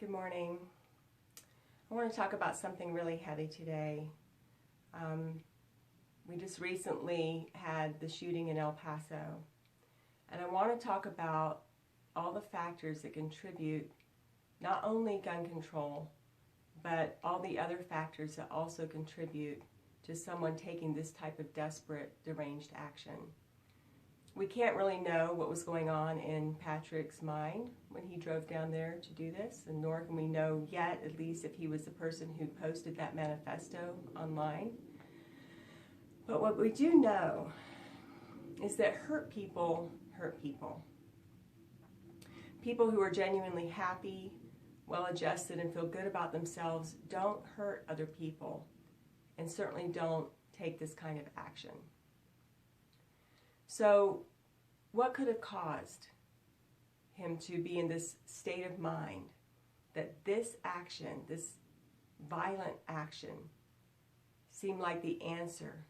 Good morning. I want to talk about something really heavy today. We just recently had the shooting in El Paso, and I want to talk about all the factors that contribute not only gun control, but all the other factors that also contribute to someone taking this type of desperate, deranged action. We can't really know what was going on in Patrick's mind when he drove down there to do this, and nor can we know yet, at least, if he was the person who posted that manifesto online. But what we do know is that hurt people hurt people. People who are genuinely happy, well-adjusted, and feel good about themselves don't hurt other people, and certainly don't take this kind of action. So, what could have caused him to be in this state of mind that this action, this violent action, seemed like the answer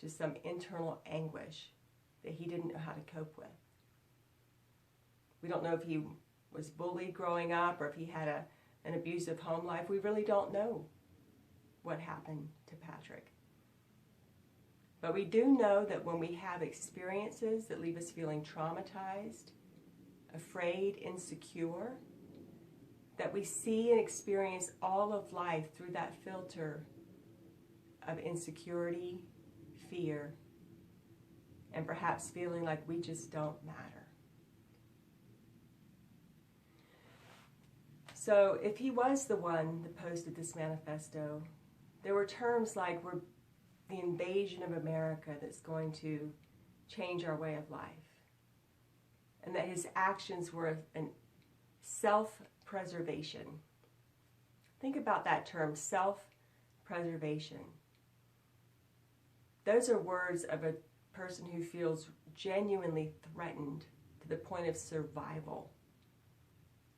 to some internal anguish that he didn't know how to cope with? We don't know if he was bullied growing up or if he had an abusive home life. We really don't know what happened to Patrick. But we do know that when we have experiences that leave us feeling traumatized, afraid, insecure, that we see and experience all of life through that filter of insecurity, fear, and perhaps feeling like we just don't matter. So if he was the one that posted this manifesto, there were terms like we're the invasion of America that's going to change our way of life, and that his actions were an self-preservation. Think about that term, self-preservation. Those are words of a person who feels genuinely threatened to the point of survival.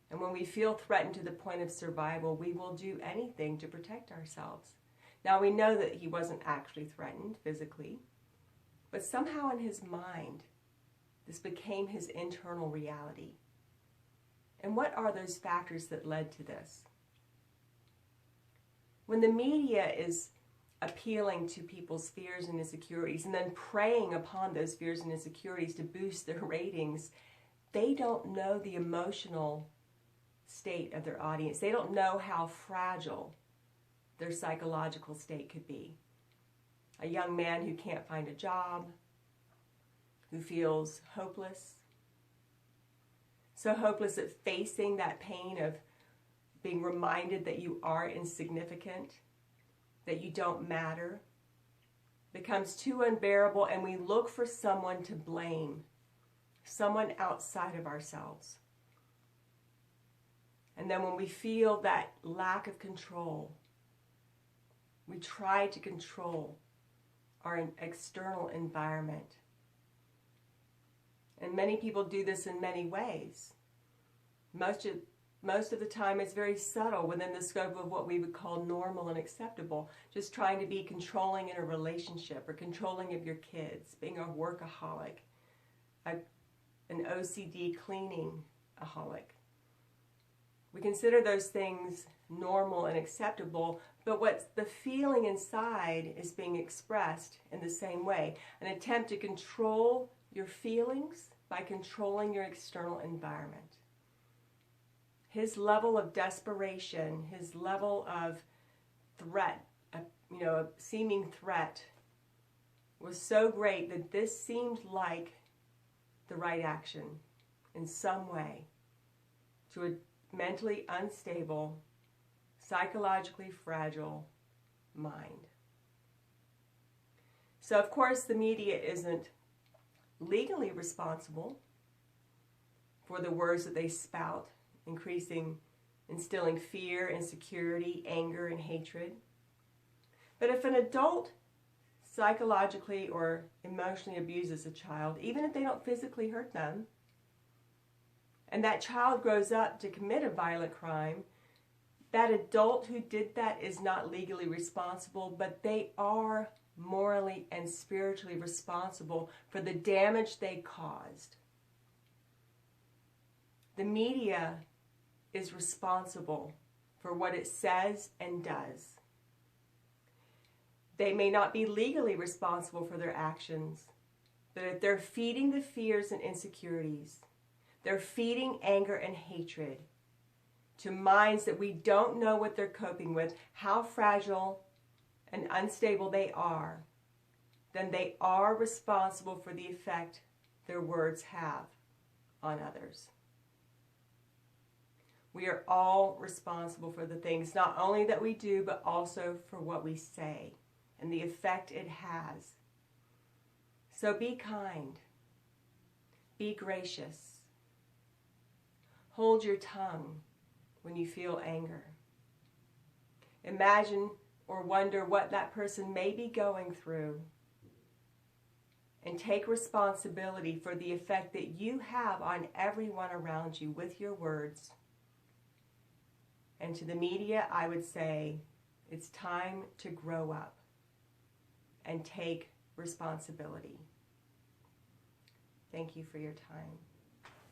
And when we feel threatened to the point of survival, we will do anything to protect ourselves. Now, we know that he wasn't actually threatened physically, but somehow in his mind, this became his internal reality. And what are those factors that led to this? When the media is appealing to people's fears and insecurities and then preying upon those fears and insecurities to boost their ratings, they don't know the emotional state of their audience. They don't know how fragile their psychological state could be. A young man who can't find a job, who feels hopeless, so hopeless at facing that pain of being reminded that you are insignificant, that you don't matter, becomes too unbearable, and we look for someone to blame, someone outside of ourselves. And then when we feel that lack of control, we try to control our external environment. And many people do this in many ways. Most of the time it's very subtle within the scope of what we would call normal and acceptable. Just trying to be controlling in a relationship or controlling of your kids, being a workaholic, an OCD cleaning-aholic. We consider those things normal and acceptable, but what the feeling inside is being expressed in the same way. An attempt to control your feelings by controlling your external environment. His level of desperation, his level of threat, a seeming threat, was so great that this seemed like the right action in some way to a mentally unstable, psychologically fragile mind. So of course the media isn't legally responsible for the words that they spout, instilling fear, insecurity, anger, and hatred. But if an adult psychologically or emotionally abuses a child, even if they don't physically hurt them, and that child grows up to commit a violent crime, that adult who did that is not legally responsible, but they are morally and spiritually responsible for the damage they caused. The media is responsible for what it says and does. They may not be legally responsible for their actions, but if they're feeding the fears and insecurities, they're feeding anger and hatred to minds that we don't know what they're coping with, how fragile and unstable they are, then they are responsible for the effect their words have on others. We are all responsible for the things not only that we do, but also for what we say and the effect it has. So be kind. Be gracious. Hold your tongue when you feel anger. Imagine or wonder what that person may be going through, and take responsibility for the effect that you have on everyone around you with your words. And to the media, I would say, it's time to grow up and take responsibility. Thank you for your time.